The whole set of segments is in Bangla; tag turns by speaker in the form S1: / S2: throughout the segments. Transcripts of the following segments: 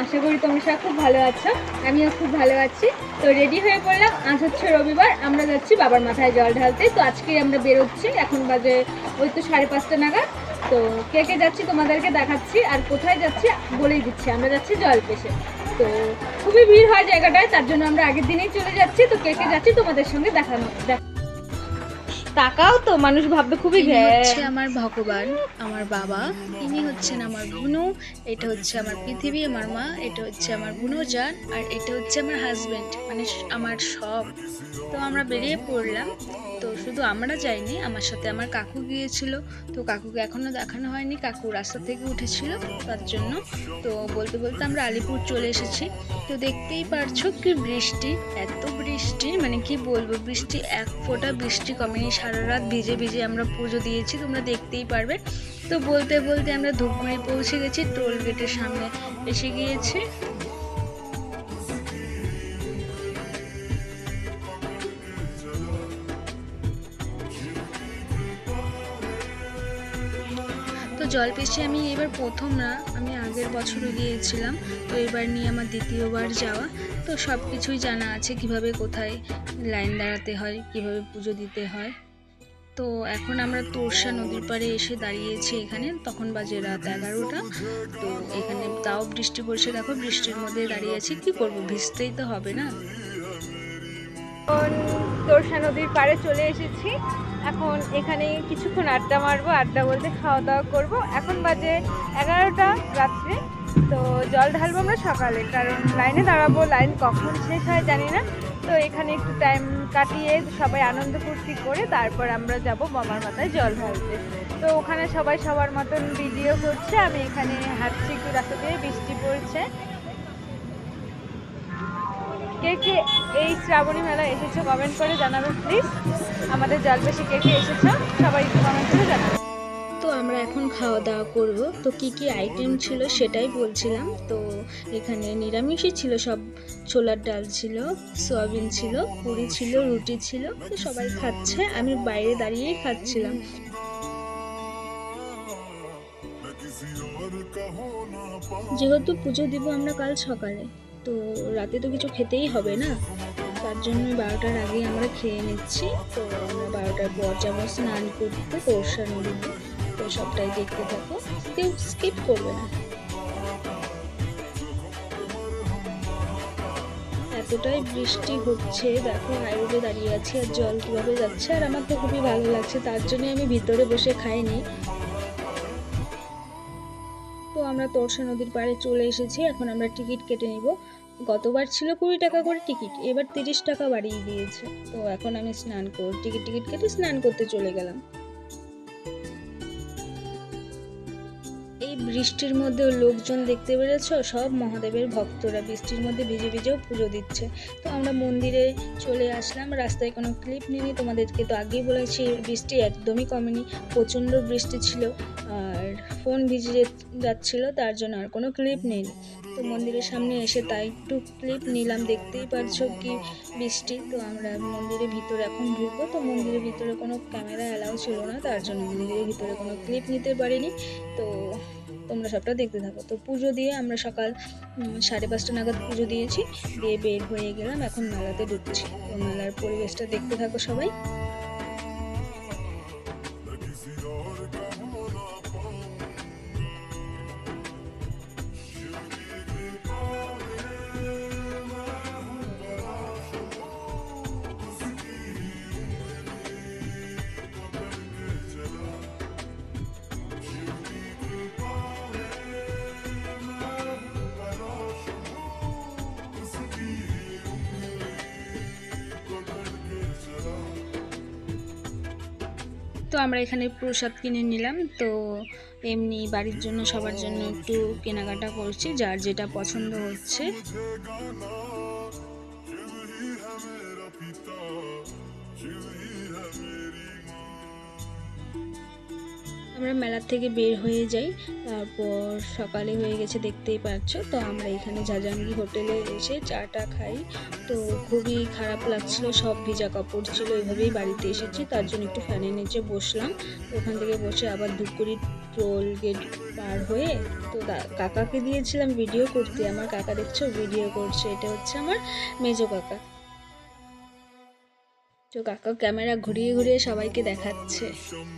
S1: আশা করি তোমরা সব খুব ভালো আছো, আমিও খুব ভালো আছি। তো রেডি হয়ে পড়লাম, আজ হচ্ছে রবিবার, আমরা যাচ্ছি বাবার মাথায় জল ঢালতে। তো আজকে আমরা বেরোচ্ছি, এখন বাজে ওই তো 5:30 নাগাদ। তো কে কে যাচ্ছি তোমাদেরকে দেখাচ্ছি, আর কোথায় যাচ্ছি বলেই দিচ্ছি। আমরা যাচ্ছি জলপেশে। তো খুবই ভিড় হয় জায়গাটায়, তার জন্য আমরা আগের দিনেই চলে যাচ্ছি। তো কে কে যাচ্ছি তোমাদের সঙ্গে তাকাও তো, মানুষ ভাববে খুবই
S2: হচ্ছে আমার ভগবান, আমার বাবা। ইনি হচ্ছেন আমার বুনু। এটা হচ্ছে আমার পৃথিবী, আমার মা। এটা হচ্ছে আমার বুনুজান, আর এটা হচ্ছে আমার হাজবেন্ড, মানে আমার সব। তো আমরা বেরিয়ে পড়লাম। তো শুধু আমরা যাইনি, আমার সাথে আমার কাকু গিয়েছিল। তো কাকুকে এখনো দেখানো হয়নি, কাকু রাস্তা থেকে উঠেছিল তার জন্য। তো বলতে বলতে আমরা আলিপুর চলে এসেছি। তো দেখতেই পারছো কি বৃষ্টি, এত বৃষ্টি, মানে কি বলবো, বৃষ্টি এক ফোঁটা বৃষ্টি কমেনি। সারা রাত ভিজে ভিজে আমরা পুজো দিয়েছি, তোমরা দেখতেই পারবে। তো বলতে বলতে আমরা ধূপগুড়ি পৌঁছে গেছি, টোল গেটের সামনে এসে গিয়েছি। তো জলপেশে আমি এবার প্রথম না, আমি আগের বছরও গিয়েছিলাম। তো এবার নিয়ে আমার দ্বিতীয়বার যাওয়া। তো সব কিছুই জানা আছে, কিভাবে কোথায় লাইন দাঁড়াতে হয়, কিভাবে পুজো দিতে হয়। তো এখন আমরা তোরসা নদীর পাড়ে এসে দাঁড়িয়েছি এখানে, তখন বাজে রাত 11টা। তো এখানে তাও বৃষ্টি পড়ছে, দেখো বৃষ্টির মধ্যে দাঁড়িয়ে আছি, কি করবো, ভিজতেই তো হবে না।
S1: তোরসা নদীর পাড়ে চলে এসেছি। এখন এখানে কিছুক্ষণ আড্ডা মারবো, আড্ডা বলতে খাওয়া দাওয়া করবো। এখন বাজে 11টা রাত্রে। তো জল ঢালবো আমরা সকালে, কারণ লাইনে দাঁড়াবো, লাইন কখন শেষ হয় জানি না। তো এখানে একটু টাইম কাটিয়ে সবাই আনন্দ ফুর্তি করে তারপর আমরা যাব বাবার মাথায় জল ঢালতে। তো ওখানে সবাই সবার মতন ভিডিও করছে, আমি এখানে হাঁটছি একটু রাস্তা দিয়ে, বৃষ্টি পড়ছে। কে কে এই শ্রাবণী মেলা এসেছো কমেন্ট করে জানাবে প্লিজ। আমাদের জলপেশে কে কে এসেছো সবাই একটু কমেন্ট করে জানাবে।
S2: তো আমরা এখন খাওয়া দাওয়া করব। তো কি কি আইটেম ছিল সেটাই বলছিলাম। তো এখানে নিরামিষই ছিল সব, ছোলার ডাল ছিল, সয়াবিন ছিল, পুরি ছিল, রুটি ছিল। তো সবাই খাচ্ছে, আমি বাইরে দাঁড়িয়েই খাচ্ছিলাম। যেহেতু পুজো দিব আমরা কাল সকালে, তো রাতে তো কিছু খেতেই হবে না, তার জন্য 12টার আগে আমরা খেয়ে নিচ্ছি। তো আমরা 12টার পর যাবো স্নান করতে তোরসা নদীতে। তো সবটাই দেখতে থাকো, কেউ স্কিপ করবে না। এতটাই বৃষ্টি হচ্ছে, দেখো হাইরোডে দাঁড়িয়ে আছি আর জল কীভাবে যাচ্ছে, আর আমার তো খুবই ভালো লাগছে, তার জন্যই আমি ভিতরে বসে খাইনি। তো আমরা তোরসা নদীর পাড়ে চলে এসেছি, এখন আমরা টিকিট কেটে নিব। গতবার ছিল 20 টাকা করে টিকিট, এবার 30 টাকা বাড়িয়ে দিয়েছে। তো এখন আমি টিকিট কেটে স্নান করতে চলে গেলাম। এই বৃষ্টির মধ্যেও লোকজন দেখতে পেরেছ, সব মহাদেবের ভক্তরা বৃষ্টির মধ্যে ভিজে ভিজেও পুজো দিচ্ছে। তো আমরা মন্দিরে চলে আসলাম, রাস্তায় কোনো ক্লিপ নিইনি, তোমাদেরকে তো আগেই বলেছি বৃষ্টি একদমই কমেনি, প্রচণ্ড বৃষ্টি ছিল, আর ফোন ভিজে যাচ্ছিল, তার জন্য আর কোনো ক্লিপ নেইনি। তো মন্দিরের সামনে এসে তাই একটু ক্লিপ নিলাম, দেখতেই পারছো কি বৃষ্টি। তো আমরা মন্দিরের ভিতরে এখন ঢুকবো। তো মন্দিরের ভিতরে কোনো ক্যামেরা অ্যালাউ ছিল না, তার জন্য মন্দিরের ভিতরে কোনো ক্লিপ নিতে পারিনি। তো তোমরা সবটা দেখতে থাকো। তো পুজো দিয়ে আমরা সকাল 5:30 নাগাদ পুজো দিয়েছি, দিয়ে বের হয়ে গেলাম, এখন মেলাতে ঢুকছি। তো মেলার পরিবেশটা দেখতে থাকো সবাই। তো আমরা এখানে প্রসাদ কিনে নিলাম। তো এমনি বাড়ির জন্য সবার জন্য একটু কেনাকাটা করছি, যার যেটা পছন্দ হচ্ছে। আমরা মেলার থেকে বের হয়ে যাই, তারপর সকালে হয়ে গেছে দেখতেই পাচ্ছ। তো আমরা এখানে ঝাঁঝাঙ্গি হোটেলে এসে চাটা খাই। তো খুবই খারাপ লাগছিল, সব ভিজা কাপড় ছিল, এইভাবেই বাড়িতে এসেছি, তার জন্য একটু ফ্যানের নিচে বসলাম। ওখান থেকে বসে আবার ধূপগুড়ি টোল গেট পার হয়ে তো কাকাকে দিয়েছিলাম ভিডিও করতে। আমার কাকা দেখছো ভিডিও করছে, এটা হচ্ছে আমার মেজো কাকা। তো কাকা ক্যামেরা ঘুরিয়ে ঘুরিয়ে সবাইকে দেখাচ্ছে।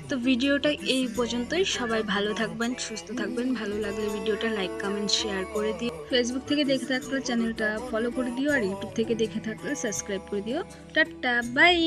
S2: তো ভিডিওটা এই পর্যন্তই। সবাই ভালো থাকবেন, সুস্থ থাকবেন। ভালো লাগলে ভিডিওটা লাইক কমেন্ট শেয়ার করে দিও। ফেসবুক থেকে দেখে থাকলে চ্যানেলটা ফলো করে দিও, আর ইউটিউব থেকে দেখে থাকলে সাবস্ক্রাইব করে দিও। Tata bye.